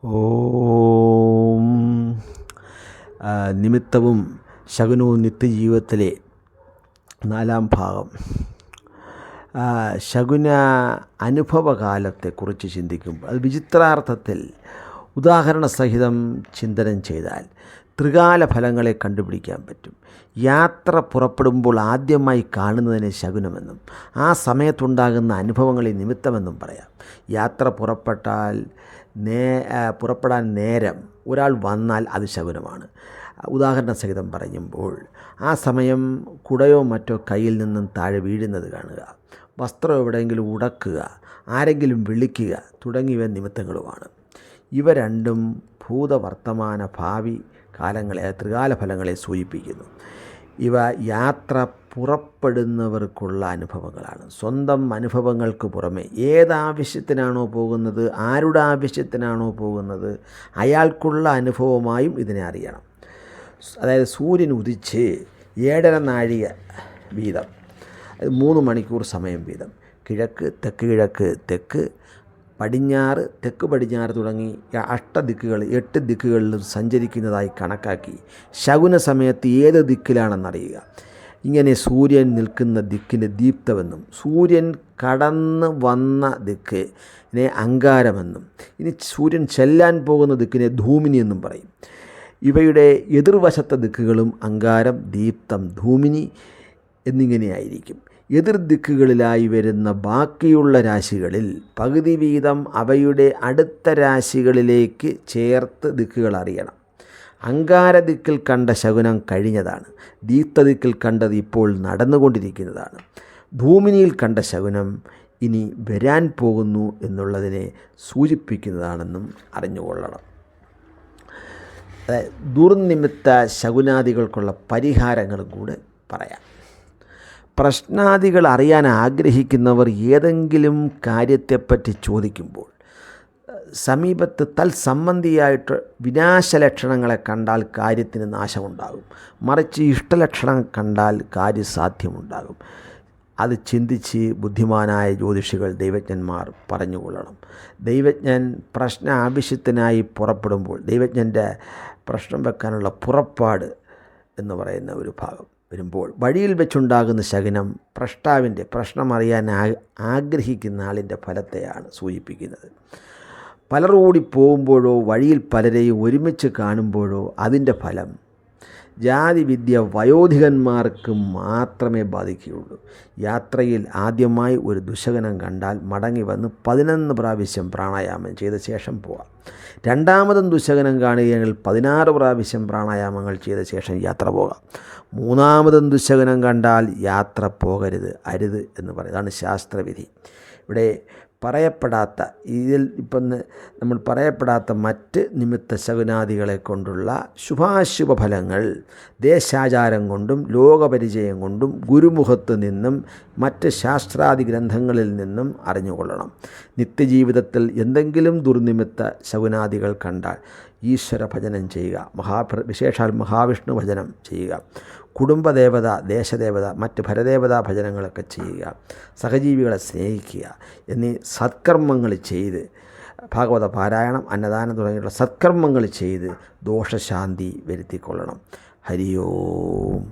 ഓം നിമിത്തവും ശകുനവും നിത്യജീവിതത്തിലെ 4-ാം ഭാഗം. ശകുന അനുഭവകാലത്തെക്കുറിച്ച് ചിന്തിക്കുമ്പോൾ അത് വിചിത്രാർത്ഥത്തിൽ ഉദാഹരണസഹിതം ചിന്തനം ചെയ്താൽ ത്രികാല ഫലങ്ങളെ കണ്ടുപിടിക്കാൻ പറ്റും. യാത്ര പുറപ്പെടുമ്പോൾ ആദ്യമായി കാണുന്നതിനെ ശകുനമെന്നും ആ സമയത്തുണ്ടാകുന്ന അനുഭവങ്ങളെ നിമിത്തമെന്നും പറയാം. യാത്ര പുറപ്പെടാൻ നേരം ഒരാൾ വന്നാൽ അത് ശകുനമാണ്. ഉദാഹരണ സഹിതം പറയുമ്പോൾ ആ സമയം കുടയോ മറ്റോ കയ്യിൽ നിന്നും താഴെ വീഴുന്നത് കാണുക, വസ്ത്രം എവിടെയെങ്കിലും ഉടക്കുക, ആരെങ്കിലും വിളിക്കുക തുടങ്ങിയവ നിമിത്തങ്ങളുമാണ്. ഇവ രണ്ടും ഭൂതവർത്തമാന ഭാവി കാലങ്ങളെ ത്രികാല ഫലങ്ങളെ സൂചിപ്പിക്കുന്നു. ഇവ യാത്ര പുറപ്പെടുന്നവർക്കുള്ള അനുഭവങ്ങളാണ്. സ്വന്തം അനുഭവങ്ങൾക്ക് പുറമെ ഏതാവശ്യത്തിനാണോ പോകുന്നത്, ആരുടെ ആവശ്യത്തിനാണോ പോകുന്നത്, അയാൾക്കുള്ള അനുഭവമായും ഇതിനെ അറിയണം. അതായത് സൂര്യൻ ഉദിച്ച് 7.5 നാഴിക വീതം, 3 മണിക്കൂർ സമയം വീതം കിഴക്ക്, തെക്ക് കിഴക്ക്, തെക്ക് പടിഞ്ഞാറ്, തെക്ക് പടിഞ്ഞാറ് തുടങ്ങി 8 ദിക്കുകളിലും സഞ്ചരിക്കുന്നതായി കണക്കാക്കി ശകുന സമയത്ത് ഏത് ദിക്കിലാണെന്നറിയുക. ഇങ്ങനെ സൂര്യൻ നിൽക്കുന്ന ദിക്കിന് ദീപ്തമെന്നും സൂര്യൻ കടന്ന് വന്ന ദിക്കിനെ അങ്കാരമെന്നും ഇനി സൂര്യൻ ചെല്ലാൻ പോകുന്ന ദിക്കിനെ ധൂമിനി എന്നും പറയും. ഇവയുടെ എതിർവശത്തെ ദിക്കുകളും അങ്കാരം, ദീപ്തം, ധൂമിനി എന്നിങ്ങനെയായിരിക്കും. എതിർ ദിക്കുകളിലായി വരുന്ന ബാക്കിയുള്ള രാശികളിൽ പകുതി വീതം അവയുടെ അടുത്ത രാശികളിലേക്ക് ചേർത്ത് ദിക്കുകൾ അറിയണം. അങ്കാരദിക്കിൽ കണ്ട ശകുനം കഴിഞ്ഞതാണ്. ദീപ്തദിക്കിൽ കണ്ടത് ഇപ്പോൾ നടന്നുകൊണ്ടിരിക്കുന്നതാണ്. ധൂമിനിയിൽ കണ്ട ശകുനം ഇനി വരാൻ പോകുന്നു എന്നുള്ളതിനെ സൂചിപ്പിക്കുന്നതാണെന്നും അറിഞ്ഞുകൊള്ളണം. ദുർനിമിത്ത ശകുനാദികൾക്കുള്ള പരിഹാരങ്ങളും കൂടെ പറയാം. പ്രശ്നാദികൾ അറിയാൻ ആഗ്രഹിക്കുന്നവർ ഏതെങ്കിലും കാര്യത്തെപ്പറ്റി ചോദിക്കുമ്പോൾ സമീപത്ത് തൽസംബന്ധിയായിട്ട് വിനാശലക്ഷണങ്ങളെ കണ്ടാൽ കാര്യത്തിന് നാശമുണ്ടാകും. മറിച്ച് ഇഷ്ടലക്ഷണം കണ്ടാൽ കാര്യസാധ്യമുണ്ടാകും. അത് ചിന്തിച്ച് ബുദ്ധിമാനായ ജ്യോതിഷികൾ, ദൈവജ്ഞന്മാർ പറഞ്ഞുകൊള്ളണം. ദൈവജ്ഞൻ പ്രശ്ന ആവശ്യത്തിനായി പുറപ്പെടുമ്പോൾ ദൈവജ്ഞൻ്റെ പ്രശ്നം വെക്കാനുള്ള പുറപ്പാട് എന്ന് പറയുന്ന ഒരു ഭാഗം വരുമ്പോൾ വഴിയിൽ വെച്ചുണ്ടാകുന്ന ശകുനം പ്രഷ്ടാവിൻ്റെ പ്രശ്നമറിയാൻ ആഗ്രഹിക്കുന്ന ആളിൻ്റെ ഫലത്തെയാണ് സൂചിപ്പിക്കുന്നത്. പലർ കൂടി പോകുമ്പോഴോ വഴിയിൽ പലരെയും ഒരുമിച്ച് കാണുമ്പോഴോ അതിൻ്റെ ഫലം ജാതിവിദ്യ വയോധികന്മാർക്ക് മാത്രമേ ബാധിക്കുകയുള്ളൂ. യാത്രയിൽ ആദ്യമായി ഒരു ദുശകനം കണ്ടാൽ മടങ്ങി വന്ന് 11 പ്രാവശ്യം പ്രാണായാമം ചെയ്ത ശേഷം പോവാം. രണ്ടാമതും ദുശകനം കാണുകയാണെങ്കിൽ 16 പ്രാവശ്യം പ്രാണായാമങ്ങൾ ചെയ്ത ശേഷം യാത്ര പോകാം. മൂന്നാമതും ദുശകനം കണ്ടാൽ യാത്ര പോകരുത്, അരുത് എന്ന് പറയും. അതാണ് ശാസ്ത്രവിധി. ഇവിടെ നമ്മൾ പറയപ്പെടാത്ത മറ്റ് നിമിത്ത ശകുനാദികളെ കൊണ്ടുള്ള ശുഭാശുഭ ഫലങ്ങൾ ദേശാചാരം കൊണ്ടും ലോകപരിചയം കൊണ്ടും ഗുരുമുഖത്ത് നിന്നും മറ്റ് ശാസ്ത്രാദി ഗ്രന്ഥങ്ങളിൽ നിന്നും അറിഞ്ഞുകൊള്ളണം. നിത്യജീവിതത്തിൽ എന്തെങ്കിലും ദുർനിമിത്ത ശകുനാദികൾ കണ്ടാൽ ഈശ്വര ഭജനം ചെയ്യുക, വിശേഷാൽ മഹാവിഷ്ണു ഭജനം ചെയ്യുക, കുടുംബദേവത, ദേശദേവത, മറ്റ് ഭരദേവതാ ഭജനങ്ങളൊക്കെ ചെയ്യുക, സഹജീവികളെ സ്നേഹിക്കുക എന്നീ സത്കർമ്മങ്ങൾ ചെയ്ത് ഭാഗവത പാരായണം, അന്നദാനം തുടങ്ങിയുള്ള സത്കർമ്മങ്ങൾ ചെയ്ത് ദോഷശാന്തി വരുത്തിക്കൊള്ളണം. ഹരി ഓം.